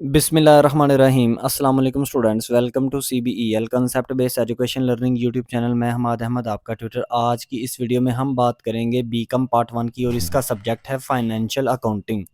बिस्मिल्लाहिर्रहमानिर्रहीम अस्सलाम वालेकुम students, welcome to CBEL concept based education learning YouTube channel. मैं हमाद अहमद आपका ट्यूटर। आज की इस वीडियो में हम बात करेंगे बीकॉम पार्ट 1 की और इसका सब्जेक्ट है फाइनेंशियल अकाउंटिंग।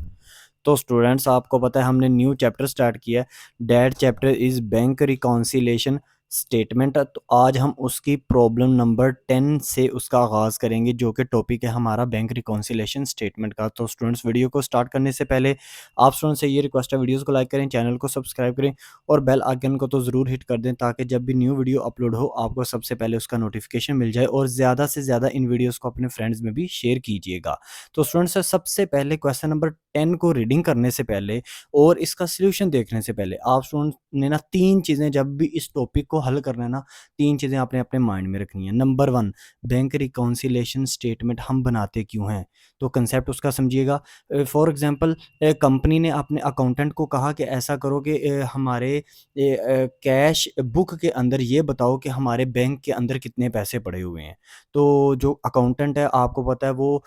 तो स्टूडेंट्स, आपको पता है हमने न्यू चैप्टर स्टार्ट किया है। That chapter is bank reconciliation statement. तो आज हम उसकी प्रॉब्लम नंबर 10 से उसका आगाज़ करेंगे, जो कि टॉपिक है हमारा बैंक रिकॉन्सिलेशन स्टेटमेंट का। तो स्टूडेंट्स, वीडियो को स्टार्ट करने से पहले आप स्टूडेंट्स से ये रिक्वेस्ट है, वीडियोस को लाइक करें, चैनल को सब्सक्राइब करें और बेल आइकन को तो ज़रूर हिट कर दें, ताकि जब भी न्यू वीडियो अपलोड हो आपको सबसे पहले उसका नोटिफिकेशन मिल जाए। और ज़्यादा से ज़्यादा इन वीडियोज़ को अपने फ्रेंड्स में भी शेयर कीजिएगा। तो स्टूडेंट्स, सबसे पहले क्वेश्चन नंबर 10 को रीडिंग करने से पहले और इसका सॉल्यूशन देखने से पहले आप स्टूडेंट ने ना 3 चीज़ें, जब भी इस टॉपिक को हल करना है ना, 3 चीज़ें आपने अपने माइंड में रखनी है। नंबर 1, बैंक रिकॉन्सिलेशन स्टेटमेंट हम बनाते क्यों हैं? तो कंसेप्ट उसका समझिएगा। फॉर एग्जांपल, कंपनी ने अपने अकाउंटेंट को कहा कि ऐसा करो कि हमारे कैश बुक के अंदर ये बताओ कि हमारे बैंक के अंदर कितने पैसे पड़े हुए हैं। तो जो अकाउंटेंट है, आपको पता है, वो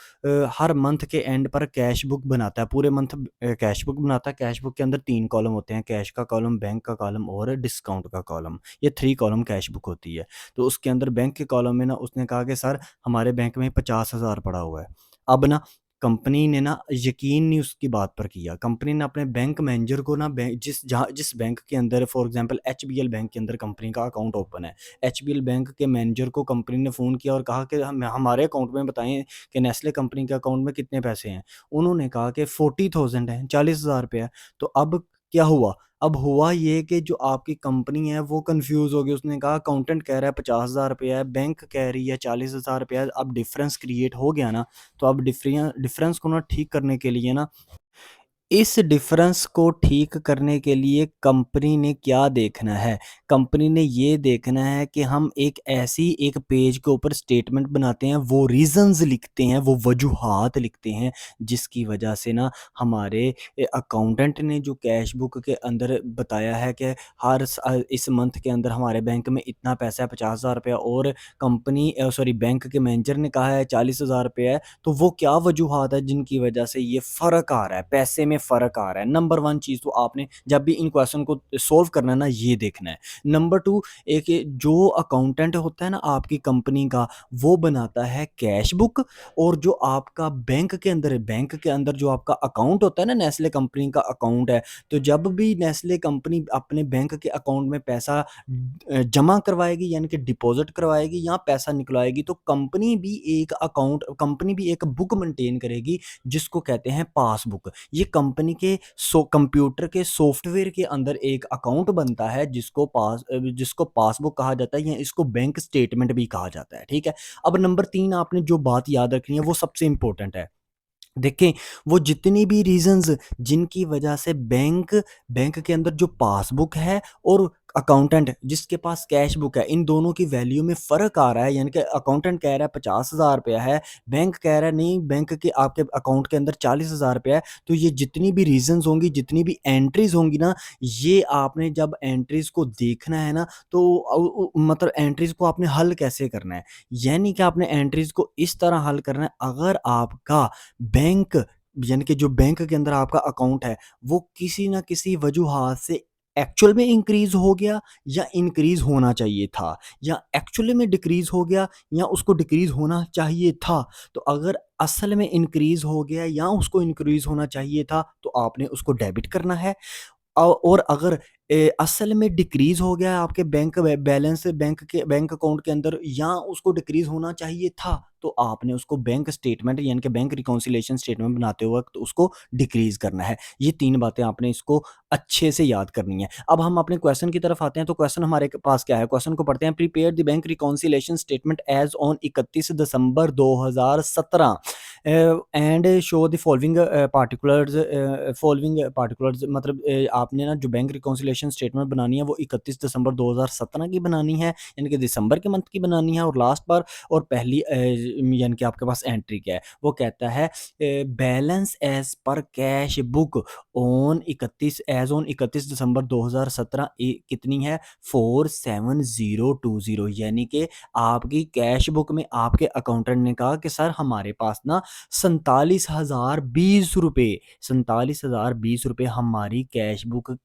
हर मंथ के एंड पर कैश बुक बनाता है। पूरे मंथ कैश बुक बनाता है। कैश बुक के अंदर 3 कॉलम होते हैं, कैश का कॉलम, बैंक का कॉलम और डिस्काउंट का कॉलम। ये 3 कॉलम कैश बुक होती है। तो उसके अंदर बैंक के कॉलम में ना उसने कहा कि सर, हमारे बैंक में 50,000 पड़ा हुआ है। अब ना कंपनी ने ना यकीन नहीं उसकी बात पर किया। कंपनी ने अपने बैंक मैनेजर को ना जिस बैंक के अंदर, फॉर एग्जांपल एचबीएल बैंक के अंदर कंपनी का अकाउंट ओपन है, एचबीएल बैंक के मैनेजर को कंपनी ने फ़ोन किया और कहा कि हम हमारे अकाउंट में बताएं कि नेस्ले कंपनी के अकाउंट में कितने पैसे हैं। उन्होंने कहा कि 40,000 है, 40,000 रुपये है। तो अब क्या हुआ? अब हुआ ये कि जो आपकी कंपनी है वो कन्फ्यूज़ हो गई। उसने कहा अकाउंटेंट कह रहा है 50,000 रुपया है, बैंक कह रही है 40,000 रुपया है। अब डिफ़रेंस क्रिएट हो गया ना। तो अब डिफ़रेंस को ना ठीक करने के लिए ना, इस डिफ़रेंस को ठीक करने के लिए कंपनी ने क्या देखना है? कंपनी ने ये देखना है कि हम एक पेज के ऊपर स्टेटमेंट बनाते हैं, वो रीज़न्स लिखते हैं, वो वजूहात लिखते हैं, जिसकी वजह से ना हमारे अकाउंटेंट ने जो कैश बुक के अंदर बताया है कि इस मंथ के अंदर हमारे बैंक में इतना पैसा है, 50,000 रुपया, और बैंक के मैनेजर ने कहा है 40,000 रुपया है। तो वो क्या वजूहात है जिनकी वजह से ये फ़र्क आ रहा है, पैसे में फ़र्क आ रहा है। नंबर 1 चीज़ तो आपने जब भी इन क्वेश्चन को सॉल्व करना है ना, ये देखना है। नंबर 2, एक ये जो अकाउंटेंट होता है ना आपकी कंपनी का, वो बनाता है कैश बुक। और जो आपका बैंक के अंदर है, बैंक के अंदर जो आपका अकाउंट होता है ना, नेस्ले कंपनी का अकाउंट है, तो जब भी नेस्ले कंपनी अपने बैंक के अकाउंट में पैसा जमा करवाएगी, यानी कि डिपॉज़िट करवाएगी या पैसा निकलवाएगी, तो कंपनी भी एक बुक मेंटेन करेगी, जिसको कहते हैं पासबुक। ये कंपनी के कंप्यूटर के सॉफ्टवेयर के अंदर एक अकाउंट बनता है, जिसको पासबुक कहा जाता है, या इसको बैंक स्टेटमेंट भी कहा जाता है, ठीक है? अब नंबर 3 आपने जो बात याद रखनी है वो सबसे इम्पोर्टेंट है। देखें, वो जितनी भी रीज़न्स जिनकी वजह से बैंक बैंक के अंदर जो पासबुक है और अकाउंटेंट जिसके पास कैश बुक है, इन दोनों की वैल्यू में फ़र्क आ रहा है, यानी कि अकाउंटेंट कह रहा है 50,000 रुपया है, बैंक कह रहा है नहीं, बैंक के आपके अकाउंट के अंदर 40,000 रुपया है। तो ये जितनी भी रीज़न्स होंगी, जितनी भी एंट्रीज़ होंगी ना, ये आपने जब एंट्रीज़ को देखना है ना, तो मतलब एंट्रीज़ को आपने हल कैसे करना है? यानी कि आपने एंट्रीज़ को इस तरह हल करना है, अगर आपका बैंक, यानी कि जो बैंक के अंदर आपका अकाउंट है, वो किसी न किसी वजूहात से एक्चुअल में इंक्रीज़ हो गया या इंक्रीज़ होना चाहिए था, या एक्चुअली में डिक्रीज़ हो गया या उसको डिक्रीज़ होना चाहिए था। तो अगर असल में इंक्रीज़ हो गया या उसको इंक्रीज़ होना चाहिए था, तो आपने उसको डेबिट करना है। और अगर असल में डिक्रीज़ हो गया है आपके बैंक अकाउंट के अंदर, या उसको डिक्रीज़ होना चाहिए था, तो आपने उसको बैंक स्टेटमेंट, यानी कि बैंक रिकॉन्सिलेशन स्टेटमेंट बनाते वक़्त उसको डिक्रीज़ करना है। ये 3 बातें आपने इसको अच्छे से याद करनी है। अब हम अपने क्वेश्चन की तरफ आते हैं। तो क्वेश्चन हमारे पास क्या है? क्वेश्चन को पढ़ते हैं। Prepare the bank reconciliation statement as on 31 December 2017 and show the following particulars. मतलब आपने ना जो बैंक रिकॉन्सिलेशन स्टेटमेंट बनानी है वो 31 दिसंबर 2017 की बनानी है, यानी कि दिसंबर के मंथ की बनानी है, और लास्ट पर और पहली यानी कि आपके पास एंट्री क्या है? वो कहता है balance as per cash book on 31 December 2017 कितनी है? 47020, यानी कि आपकी कैश बुक में आपके अकाउंटेंट ने कहा कि सर, हमारे पास ना 47,020 रुपए, 47,020 रुपए हमारी कैश बुक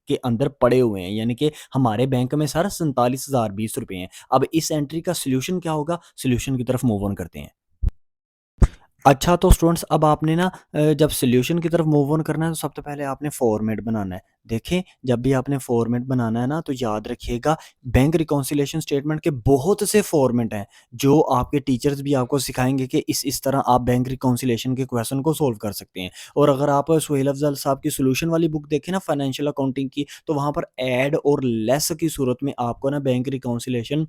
के अंदर पड़े हुए हैं, यानी कि हमारे बैंक में सर 47,020 रुपए हैं। अब इस एंट्री का सॉल्यूशन क्या होगा? सॉल्यूशन की तरफ मूव ऑन करते हैं। अच्छा, तो स्टूडेंट्स अब आपने ना जब सॉल्यूशन की तरफ मूव ऑन करना है तो सबसे पहले आपने फॉर्मेट बनाना है। देखें, जब भी आपने फॉर्मेट बनाना है ना तो याद रखिएगा, बैंक रिकॉन्सिलिएशन स्टेटमेंट के बहुत से फॉर्मेट हैं जो आपके टीचर्स भी आपको सिखाएंगे कि इस तरह आप बैंक रिकॉन्सिलिएशन के क्वेश्चन को सोल्व कर सकते हैं। और अगर आप सुहेल अफजल साहब की सोल्यूशन वाली बुक देखें ना फाइनेंशियल अकाउंटिंग की, तो वहाँ पर ऐड और लेस की सूरत में आपको ना बैंक रिकॉन्सिलिएशन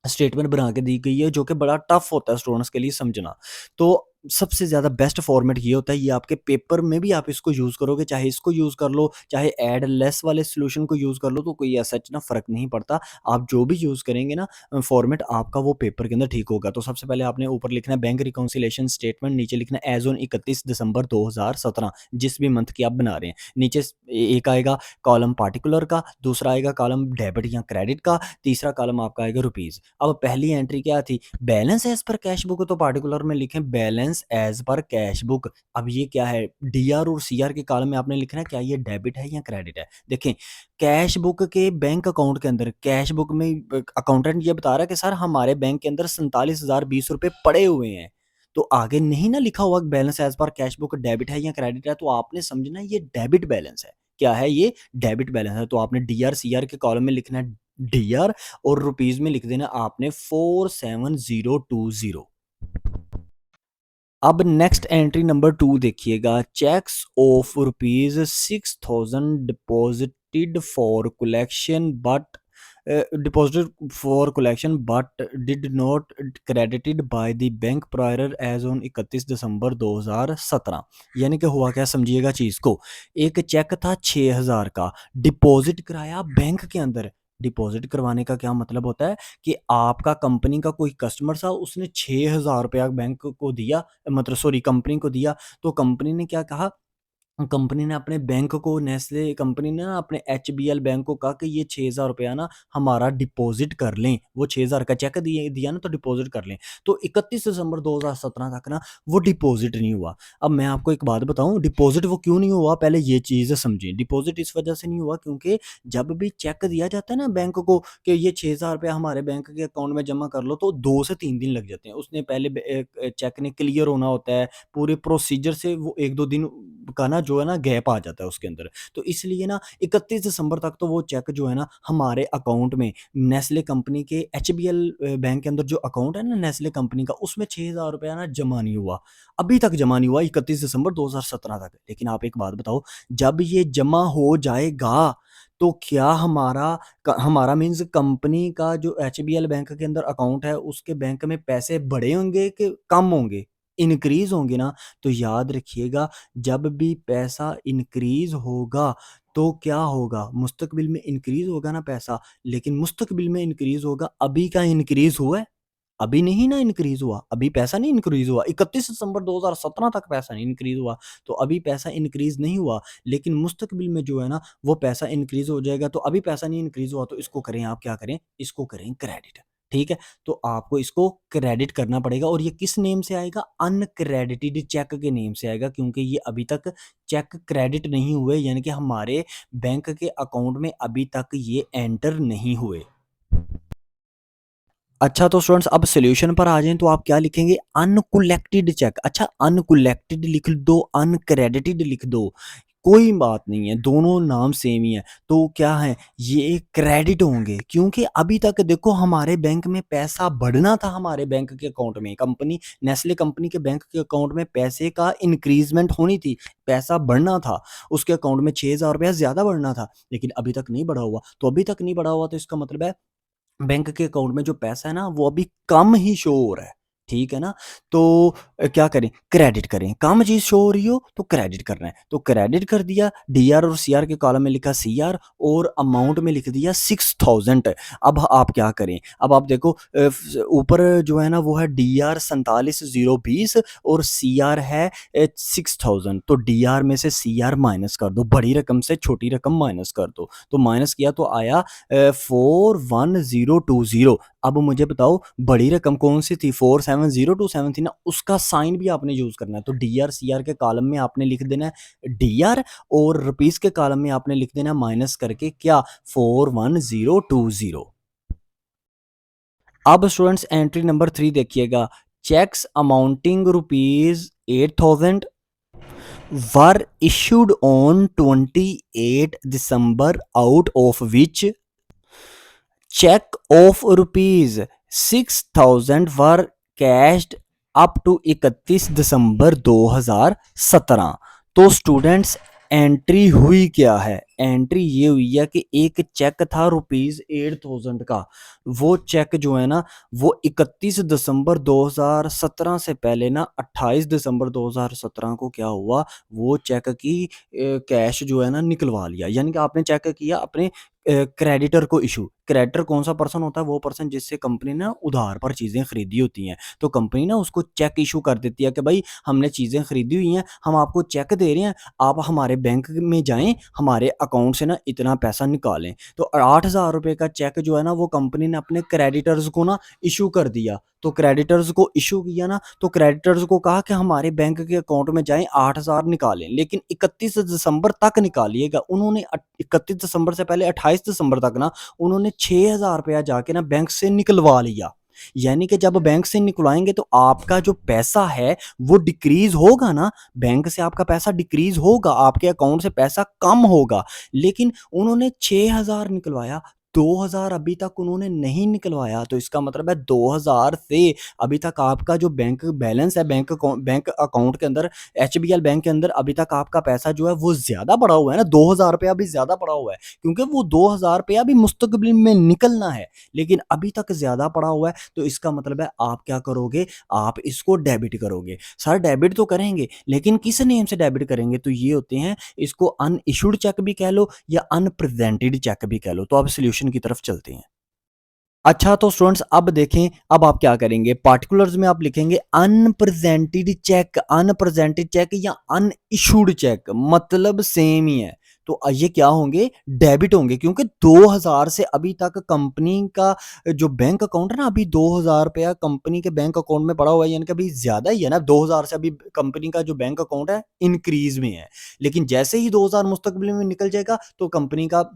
स्टेटमेंट बना के दी गई है, जो कि बड़ा टफ होता है स्टूडेंट्स के लिए समझना। तो सबसे ज़्यादा बेस्ट फॉर्मेट ये होता है, ये आपके पेपर में भी आप इसको यूज़ करोगे, चाहे इसको यूज़ कर लो, चाहे ऐड लेस वाले सॉल्यूशन को यूज़ कर लो, तो कोई ऐसा ना फ़र्क नहीं पड़ता। आप जो भी यूज़ करेंगे ना फॉर्मेट, आपका वो पेपर के अंदर ठीक होगा। तो सबसे पहले आपने ऊपर लिखना है बैंक रिकॉन्सिलिएशन स्टेटमेंट, नीचे लिखना है एज़ ऑन 31 दिसंबर 2017, जिस भी मंथ की आप बना रहे हैं। नीचे एक आएगा कॉलम पार्टिकुलर का, दूसरा आएगा कॉलम डेबिट या क्रेडिट का, तीसरा कॉलम आपका आएगा रुपीज़। अब पहली एंट्री क्या थी? Balance as per cash book, तो पार्टिकुलर में लिखें balance as per cash book. अब ये क्या है? डीआर और सीआर के कॉलम में आपने लिखना है क्या ये डेबिट है या क्रेडिट है। देखें, कैश बुक के बैंक अकाउंट के अंदर कैश बुक में अकाउंटेंट ये बता रहा है कि सर हमारे बैंक के अंदर 47,020 रुपए पड़े हुए हैं, तो आगे नहीं ना लिखा हुआ balance as per cash book debit है या क्रेडिट है, तो आपने समझना है ये डेबिट बैलेंस है। क्या है ये? डेबिट बैलेंस है। तो आपने डीआर सीआर के कॉलम में लिखना है डीआर, और रुपीज में लिख देना आपने 47020। अब नेक्स्ट एंट्री नंबर 2 देखिएगा, cheques of rupees 6,000 deposited for collection but deposited for collection but did not credited by the bank prior as on 31 December 2017। यानी कि हुआ क्या, समझिएगा चीज़ को। एक चेक था 6,000 का, डिपॉजिट कराया बैंक के अंदर। डिपॉजिट करवाने का क्या मतलब होता है कि आपका कंपनी का कोई कस्टमर था, उसने 6,000 रुपया बैंक को दिया, मतलब सॉरी कंपनी को दिया। तो कंपनी ने क्या कहा, कंपनी ने अपने बैंक को, नेस्ले कंपनी ने ना अपने एचबीएल बैंक को कहा कि ये 6,000 रुपया ना हमारा डिपॉजिट कर लें। वो 6,000 का चेक दिया ना, तो डिपॉजिट कर लें। तो 31 दिसंबर 2017 तक ना वो डिपॉजिट नहीं हुआ। अब मैं आपको एक बात बताऊं, डिपॉजिट वो क्यों नहीं हुआ, पहले ये चीज़ समझिए। डिपॉजिट इस वजह से नहीं हुआ क्योंकि जब भी चेक दिया जाता है ना बैंक को कि ये 6,000 रुपया हमारे बैंक के अकाउंट में जमा कर लो, तो 2 से 3 दिन लग जाते हैं। उसने पहले चेक ने क्लियर होना होता है, पूरे प्रोसीजर से वो 1-2 दिन का ना जो है ना गैप आ जाता है उसके अंदर। तो इसलिए ना 31 दिसंबर तक तो वो चेक जो है ना हमारे अकाउंट में, नेस्ले कंपनी के एचबीएल बैंक के अंदर जो अकाउंट है ना नेस्ले कंपनी का, उसमें 6,000 रुपया ना जमा नहीं हुआ। अभी तक जमा नहीं हुआ 31 दिसंबर 2017 तक। लेकिन आप एक बात बताओ, जब ये जमा हो जाएगा तो क्या हमारा मीन्स कंपनी का जो एचबीएल बैंक के अंदर अकाउंट है उसके बैंक में पैसे बढ़े होंगे कि कम होंगे? इंक्रीज होंगे ना। तो याद रखिएगा, जब भी पैसा इंक्रीज होगा तो क्या होगा, मुस्तकबिल में इंक्रीज होगा ना पैसा। लेकिन मुस्तकबिल में इंक्रीज होगा, अभी का इंक्रीज हुआ है? अभी नहीं ना इंक्रीज हुआ, अभी पैसा नहीं इंक्रीज हुआ। 31 दिसंबर 2017 तक पैसा नहीं इंक्रीज हुआ, तो अभी पैसा इंक्रीज नहीं हुआ। लेकिन मुस्तकबिल में जो है ना वो पैसा इंक्रीज हो जाएगा। तो अभी पैसा नहीं इंक्रीज हुआ, तो इसको करें, आप क्या करें, इसको करें क्रेडिट। ठीक है, तो आपको इसको क्रेडिट करना पड़ेगा। और ये किस नेम से आएगा? अनक्रेडिटेड चेक के नेम से आएगा, क्योंकि ये अभी तक चेक क्रेडिट नहीं हुए, यानी कि हमारे बैंक के अकाउंट में अभी तक ये एंटर नहीं हुए। अच्छा, तो स्टूडेंट्स अब सॉल्यूशन पर आ जाएं, तो आप क्या लिखेंगे? अनकोलेक्टेड चेक। अच्छा, अनकोलेक्टेड लिख दो, अनक्रेडिटेड लिख दो, कोई बात नहीं है, दोनों नाम सेम ही है। तो क्या है, ये क्रेडिट होंगे, क्योंकि अभी तक देखो हमारे बैंक में पैसा बढ़ना था। हमारे बैंक के अकाउंट में, कंपनी नेस्ले कंपनी के बैंक के अकाउंट में पैसे का इंक्रीजमेंट होनी थी, पैसा बढ़ना था। उसके अकाउंट में 6,000 रुपया ज़्यादा बढ़ना था, लेकिन अभी तक नहीं बढ़ा हुआ। तो अभी तक नहीं बढ़ा हुआ, तो इसका मतलब है बैंक के अकाउंट में जो पैसा है ना वो अभी कम ही शो हो रहा है। ठीक है ना। तो क्या करें, क्रेडिट करें। कम चीज शो हो रही हो तो क्रेडिट करना है, तो क्रेडिट कर दिया। डीआर और सीआर के कॉलम में लिखा सीआर, और अमाउंट में लिख दिया 6,000। अब आप क्या करें, अब आप देखो ऊपर जो है ना वो है डीआर 47,020 और सीआर है 6,000। तो डीआर में से सीआर माइनस कर दो, बड़ी रकम से छोटी रकम माइनस कर दो। तो माइनस किया तो आया 41020। अब मुझे बताओ बड़ी रकम कौन सी थी, 47027 थी ना, उसका साइन भी आपने यूज करना है। तो डीआर सीआर के कॉलम में आपने लिख देना है डीआर, और रुपीस के कॉलम में आपने लिख देना माइनस करके क्या, 41020। अब स्टूडेंट्स एंट्री नंबर 3 देखिएगा, cheques amounting rupees 8000 were issued on 28 December, out of which check of rupees 6000 were cashed up to 31 December 2017। तो स्टूडेंट्स एंट्री हुई क्या है, एंट्री ये हुई है कि एक चेक था रुपीज 8000 का, वो चेक जो है ना वो 31 दिसंबर 2017 से पहले ना 28 दिसंबर 2017 को क्या हुआ, वो चेक की कैश जो है ना निकलवा लिया। यानी कि आपने चेक किया अपने क्रेडिटर को इशू। क्रेडिटर कौन सा पर्सन होता है, वो पर्सन जिससे कंपनी ने उधार पर चीज़ें खरीदी होती हैं। तो कंपनी ना उसको चेक इशू कर देती है कि भाई हमने चीज़ें खरीदी हुई हैं, हम आपको चेक दे रहे हैं, आप हमारे बैंक में जाएं, हमारे अकाउंट से ना इतना पैसा निकालें। तो 8000 रुपये का चेक जो है ना वो कंपनी ने अपने क्रेडिटर्स को ना इशू कर दिया। तो क्रेडिटर्स को इशू किया ना, तो क्रेडिटर्स को कहा कि हमारे बैंक के अकाउंट में जाएं 8000 निकालें, लेकिन 31 दिसंबर तक निकालिएगा। उन्होंने 31 दिसंबर से पहले 28 दिसंबर तक ना उन्होंने 6000 रुपया जाके ना बैंक से निकलवा लिया। यानी कि जब बैंक से निकलवाएंगे तो आपका जो पैसा है वो डिक्रीज होगा ना, बैंक से आपका पैसा डिक्रीज होगा, आपके अकाउंट से पैसा कम होगा। लेकिन उन्होंने 6000 निकलवाया, 2000 अभी तक उन्होंने नहीं निकलवाया। तो इसका मतलब है 2000 से अभी तक आपका जो बैंक बैलेंस है, बैंक अकाउंट के अंदर, एचबीएल बैंक के अंदर अभी तक आपका पैसा जो है वो ज्यादा पड़ा हुआ है ना, 2000 रुपया भी ज्यादा पड़ा हुआ है, क्योंकि वो 2000 रुपया भी मुस्तकबिल में निकलना है, लेकिन अभी तक ज्यादा पड़ा हुआ है। तो इसका मतलब है आप क्या करोगे, आप इसको डेबिट करोगे। सर डेबिट तो करेंगे, लेकिन किस नेम से डेबिट करेंगे, तो ये होते हैं, इसको अनइशूड चेक भी कह लो या अनप्रेजेंटेड चेक भी कह लो। तो अब सोल्यूशन की तरफ चलते हैं। अच्छा तो स्टूडेंट्स अब देखें, अब आप क्या करेंगे, पार्टिकुलर्स में आप लिखेंगे अनप्रेजेंटेड चेक, अनप्रेजेंटेड चेक या अनइशूड चेक, मतलब सेम ही है। तो ये क्या होंगे, डेबिट होंगे, क्योंकि 2000 से अभी तक कंपनी का जो बैंक अकाउंट है ना, अभी 2000 रुपया कंपनी के बैंक अकाउंट में पड़ा हुआ है, यानी कि अभी ज्यादा ही है ना, 2000 से अभी कंपनी का जो बैंक अकाउंट है इंक्रीज में है। लेकिन जैसे ही 2000 मुस्तकबिल में निकल जाएगा तो कंपनी का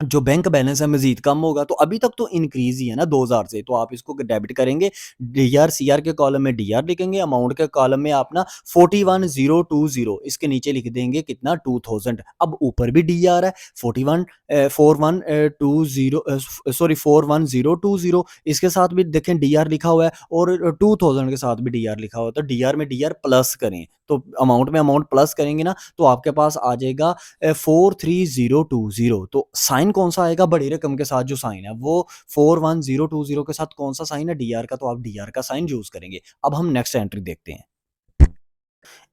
जो बैंक बैलेंस है मजीद कम होगा। तो अभी तक तो इंक्रीज ही है ना 2000 से, तो आप इसको डेबिट करेंगे, डीआर सीआर के कॉलम में डीआर लिखेंगे, अमाउंट के कॉलम में आप ना 41020, इसके नीचे लिख देंगे कितना, 2000। अब ऊपर भी डीआर है 41020, इसके साथ भी देखें डीआर लिखा हुआ है, और 2000 के साथ भी डीआर लिखा हुआ है। तो डीआर में डीआर प्लस करें, तो अमाउंट में अमाउंट प्लस करेंगे ना, तो आपके पास आ जाएगा 43020। तो साइन कौन सा आएगा, बड़ी रकम के साथ जो साइन है वो 41020 के साथ कौन सा साइन है, डीआर का, तो आप डीआर का साइन यूज करेंगे। अब हम नेक्स्ट एंट्री देखते हैं।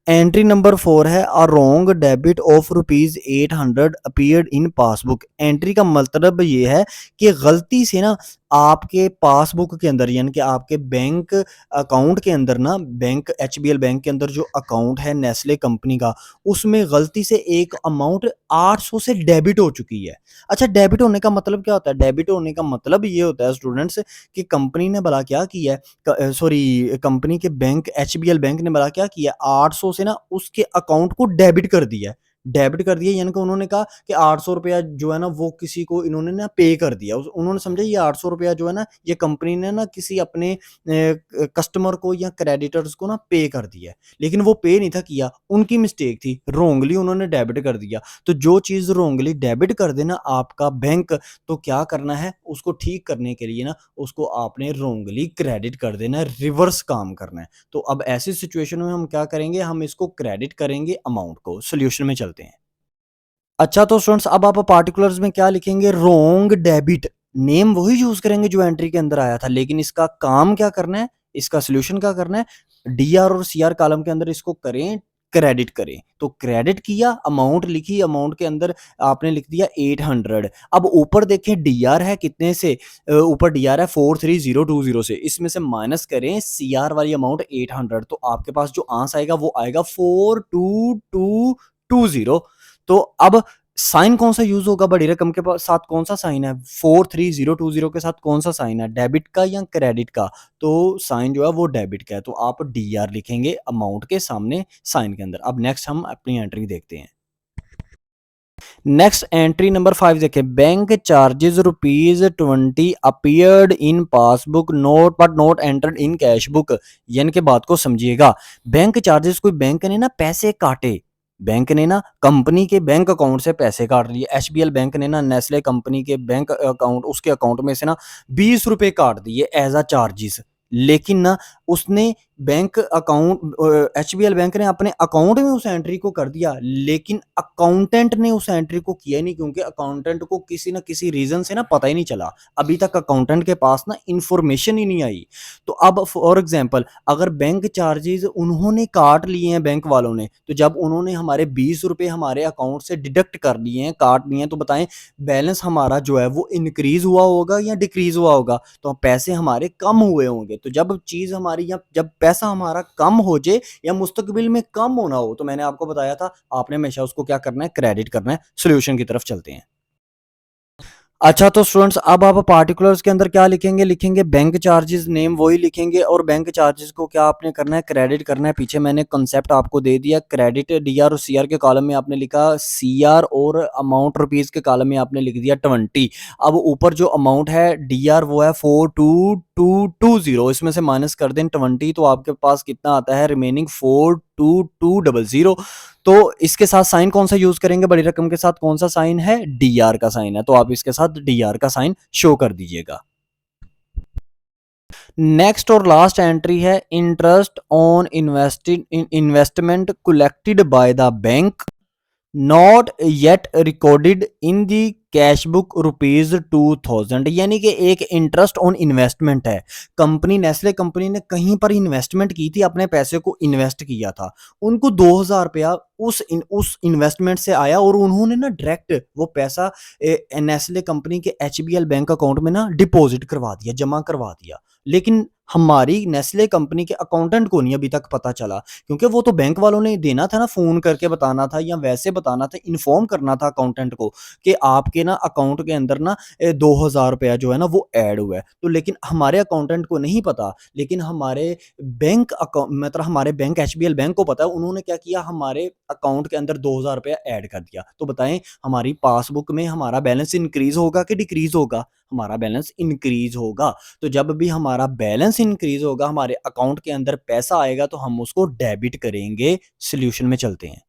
एंट्री नंबर 4 है, a wrong debit of rupees 800 appeared in passbook. Entry का मतलब ये है कि गलती से ना आपके पासबुक के अंदर, यानी कि आपके बैंक अकाउंट के अंदर ना, बैंक एचबीएल बैंक के अंदर जो अकाउंट है नेस्ले कंपनी का, उसमें गलती से एक अमाउंट 800 से डेबिट हो चुकी है। अच्छा डेबिट होने का मतलब क्या होता है, डेबिट होने का मतलब ये होता है स्टूडेंट्स कि कंपनी ने भला क्या किया है, सॉरी कंपनी के बैंक एचबीएल बैंक ने भला क्या किया, 800 से ना उसके अकाउंट को डेबिट कर दिया। डेबिट कर दिया यानी कि उन्होंने कहा कि 800 रुपया जो है ना वो किसी को इन्होंने ना पे कर दिया। उन्होंने समझा ये 800 रुपया जो है ना ये कंपनी ने ना किसी अपने कस्टमर को या क्रेडिटर्स को ना पे कर दिया, लेकिन वो पे नहीं था किया, उनकी मिस्टेक थी, रोंगली उन्होंने डेबिट कर दिया। तो जो चीज़ रोंगली डेबिट कर देना आपका बैंक, तो क्या करना है उसको ठीक करने के लिए ना, उसको आपने रोंगली क्रेडिट कर देना, रिवर्स काम करना है। तो अब ऐसी सिचुएशन में हम क्या करेंगे, हम इसको क्रेडिट करेंगे अमाउंट को। सॉल्यूशन में चलते हैं। अच्छा तो स्टूडेंट्स अब आप पार्टिकुलर्स में क्या लिखेंगे, रोंग डेबिट, नेम वही यूज करेंगे जो एंट्री के अंदर आया था, लेकिन इसका काम क्या करना है, इसका सोल्यूशन क्या करना है, डीआर और सीआर कॉलम के अंदर इसको करें, क्रेडिट करें। तो क्रेडिट किया, अमाउंट लिखी, अमाउंट के अंदर आपने लिख दिया 800। अब ऊपर देखें डीआर है कितने से, ऊपर डीआर है 43020 से, इसमें से माइनस करें सीआर वाली अमाउंट 800, तो आपके पास जो आंसर आएगा वो आएगा 42220। तो अब साइन कौन सा यूज होगा बड़ी रकम के साथ, कौन सा साइन है 43020 के साथ, कौन सा साइन है, डेबिट का या क्रेडिट का? तो साइन जो है वो डेबिट का है, तो आप डी आर लिखेंगे अमाउंट के सामने साइन के अंदर। अब नेक्स्ट हम अपनी एंट्री देखते हैं। नेक्स्ट एंट्री नंबर 5 देखें, bank charges ₹20 appeared in passbook note but not entered in cash book. यानी कि बात को समझिएगा, बैंक चार्जेस, कोई बैंक ने ना पैसे काटे, बैंक ने ना कंपनी के बैंक अकाउंट से पैसे काट लिए, एचबीएल बैंक ने ना नेस्ले कंपनी के बैंक अकाउंट, उसके अकाउंट में से ना ₹20 काट दिए एज अ चार्जेस। लेकिन ना उसने बैंक अकाउंट, एचबीएल बैंक ने अपने अकाउंट में उस एंट्री को कर दिया, लेकिन अकाउंटेंट ने उस एंट्री को किया नहीं, क्योंकि अकाउंटेंट को किसी ना किसी रीजन से ना पता ही नहीं चला, अभी तक अकाउंटेंट के पास ना इंफॉर्मेशन ही नहीं आई। तो अब फॉर एग्जांपल अगर बैंक चार्जेस उन्होंने काट लिए हैं बैंक वालों ने, तो जब उन्होंने हमारे ₹20 हमारे अकाउंट से डिडक्ट कर लिए हैं, काट लिए हैं, तो बताएं बैलेंस हमारा जो है वो इंक्रीज हुआ होगा या डिक्रीज हुआ होगा? तो पैसे हमारे कम हुए होंगे। तो जब चीज हमारी, या जब पैसा हमारा कम हो जाए या मुस्तकबिल में कम होना हो, तो मैंने आपको बताया था आपने हमेशा उसको क्या करना है, क्रेडिट करना है। सॉल्यूशन की तरफ चलते हैं। अच्छा तो स्टूडेंट्स अब आप पार्टिकुलर्स के अंदर क्या लिखेंगे, लिखेंगे बैंक चार्जेस, नेम वही लिखेंगे, और बैंक चार्जेस को क्या आपने करना है, क्रेडिट करना है। पीछे मैंने कंसेप्ट आपको दे दिया, क्रेडिट डीआर और सीआर के कॉलम में आपने लिखा सीआर, और अमाउंट रुपीज के कॉलम में आपने लिख दिया 20। अब ऊपर जो अमाउंट है डीआर वो है 42220, इसमें से माइनस कर दें 20, तो आपके पास कितना आता है, रिमेनिंग 42200। तो इसके साथ साइन कौन सा यूज करेंगे, बड़ी रकम के साथ कौन सा साइन है, डीआर का साइन है, तो आप इसके साथ डीआर का साइन शो कर दीजिएगा। नेक्स्ट और लास्ट एंट्री है, interest on invested investment collected by the bank not yet recorded in the cash book ₹2000। यानी कि एक इंटरेस्ट ऑन इन्वेस्टमेंट है, कंपनी नेस्ले कंपनी ने कहीं पर इन्वेस्टमेंट की थी, अपने पैसे को इन्वेस्ट किया था, उनको ₹2000 उस इन्वेस्टमेंट से आया, और उन्होंने ना डायरेक्ट वो पैसा नेस्ले कंपनी के एचबीएल बैंक अकाउंट में ना डिपॉजिट करवा दिया, जमा करवा दिया। लेकिन हमारी नेस्ले कंपनी के अकाउंटेंट को नहीं अभी तक पता चला, क्योंकि वो तो बैंक वालों ने देना था ना, फोन करके बताना था या वैसे बताना था, इन्फॉर्म करना था अकाउंटेंट को कि आपके ना अकाउंट के अंदर ना ₹2000 जो है ना वो ऐड हुआ है। तो लेकिन हमारे अकाउंटेंट को नहीं पता, लेकिन हमारे बैंक अकाउंट, मतलब हमारे बैंक एचबीएल बैंक को पता है। उन्होंने क्या किया, हमारे अकाउंट के अंदर ₹2000 ऐड कर दिया। तो बताएं हमारी पासबुक में हमारा बैलेंस इंक्रीज होगा कि डिक्रीज होगा? हमारा बैलेंस इंक्रीज होगा। तो जब भी हमारा बैलेंस इंक्रीज होगा, हमारे अकाउंट के अंदर पैसा आएगा, तो हम उसको डेबिट करेंगे। सॉल्यूशन में चलते हैं।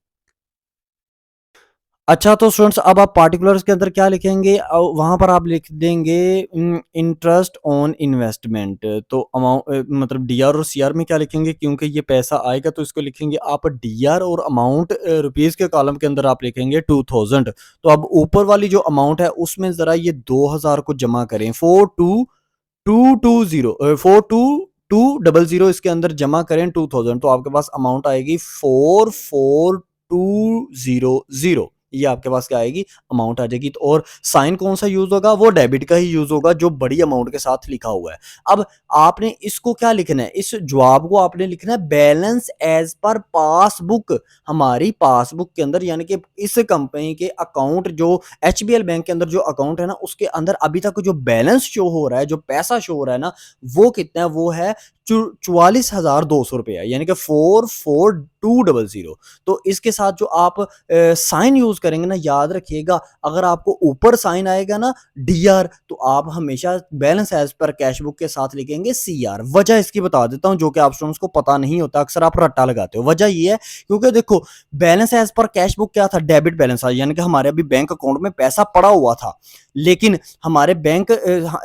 अच्छा तो स्टूडेंट्स अब आप पार्टिकुलर्स के अंदर क्या लिखेंगे, वहां पर आप लिख देंगे इंटरेस्ट ऑन इन्वेस्टमेंट। तो अमाउंट मतलब डीआर और सीआर में क्या लिखेंगे, क्योंकि ये पैसा आएगा तो इसको लिखेंगे आप डीआर, और अमाउंट रुपीज के कॉलम के अंदर आप लिखेंगे 2000। तो अब ऊपर वाली जो अमाउंट है उसमें जरा ये 2000 को जमा करें, 42200 इसके अंदर जमा करें 2000, तो आपके पास अमाउंट आएगी 44200। ये आपके पास क्या आएगी, अमाउंट आ जाएगी। तो और साइन कौन सा यूज होगा, वो डेबिट का ही यूज होगा जो बड़ी अमाउंट के साथ लिखा हुआ है। अब आपने इसको क्या लिखना है, इस जवाब को आपने लिखना है बैलेंस एज पर पासबुक। हमारी पासबुक के अंदर, यानी कि इस कंपनी के अकाउंट, जो एचबीएल बैंक के अंदर जो अकाउंट है ना, उसके अंदर अभी तक जो बैलेंस शो हो रहा है, जो पैसा शो हो रहा है ना, वो कितना है, वो है 44,200 यानी कि 44200। तो इसके साथ जो आप साइन यूज करेंगे ना, याद रखिएगा, अगर आपको ऊपर साइन आएगा ना डीआर, तो आप हमेशा balance as per cash book के साथ लिखेंगे सीआर। वजह इसकी बता देता हूं, जो कि आप स्टूडेंट्स को पता नहीं होता, अक्सर आप रट्टा लगाते हो। वजह ये है क्योंकि देखो, balance as per cash book क्या था, डेबिट बैलेंस था, यानी कि हमारे अभी बैंक अकाउंट में पैसा पड़ा हुआ था, लेकिन हमारे बैंक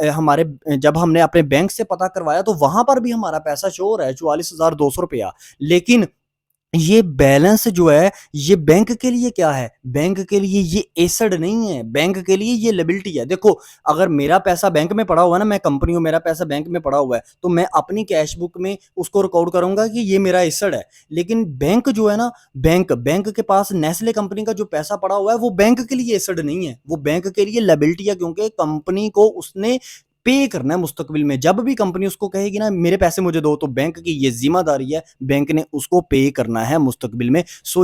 हमारे जब हमने अपने बैंक से पता करवाया, तो वहां पर भी हमारा पैसा शो हो रहा है 44,200। लेकिन ये बैलेंस जो है, ये बैंक के लिए क्या है, बैंक के लिए ये एसेट नहीं है, बैंक के लिए ये लायबिलिटी है। देखो, अगर मेरा पैसा बैंक में पड़ा हुआ है ना, मैं कंपनी हूं, मेरा पैसा बैंक में पड़ा हुआ है, तो मैं अपनी कैश बुक में उसको रिकॉर्ड करूंगा कि ये मेरा एसेट है। लेकिन बैंक जो है ना, बैंक बैंक के पास नेस्ले कंपनी का जो पैसा पड़ा हुआ है, वो बैंक के लिए एसेट नहीं है, वो बैंक के लिए लायबिलिटी है, क्योंकि कंपनी को उसने पे करना है मुस्तकबिल में। जब भी कंपनी उसको कहेगी ना मेरे पैसे मुझे दो, तो बैंक की ये ज़िम्मेदारी है, बैंक ने उसको पे करना है मुस्तकबिल में। सो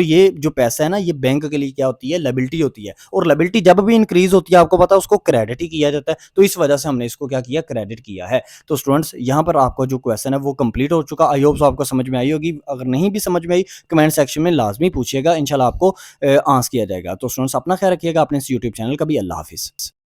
ये जो पैसा है ना, ये बैंक के लिए क्या होती है, लायबिलिटी होती है। और लायबिलिटी जब भी इंक्रीज़ होती है, आपको पता है उसको क्रेडिट ही किया जाता है। तो इस वजह से हमने इसको क्या किया, क्रेडिट किया है। तो स्टूडेंट्स यहाँ पर आपका जो क्वेश्चन है वो कंप्लीट हो चुका। आई होप सो आपको समझ में आई होगी। अगर नहीं भी समझ में आई, कमेंट सेक्शन में लाज़मी पूछिएगा, इंशाल्लाह आपको आंसर किया जाएगा। तो स्टूडेंट्स अपना ख्याल रखिएगा, अपने इस यूट्यूब चैनल का भी। अल्लाह हाफ़िज़।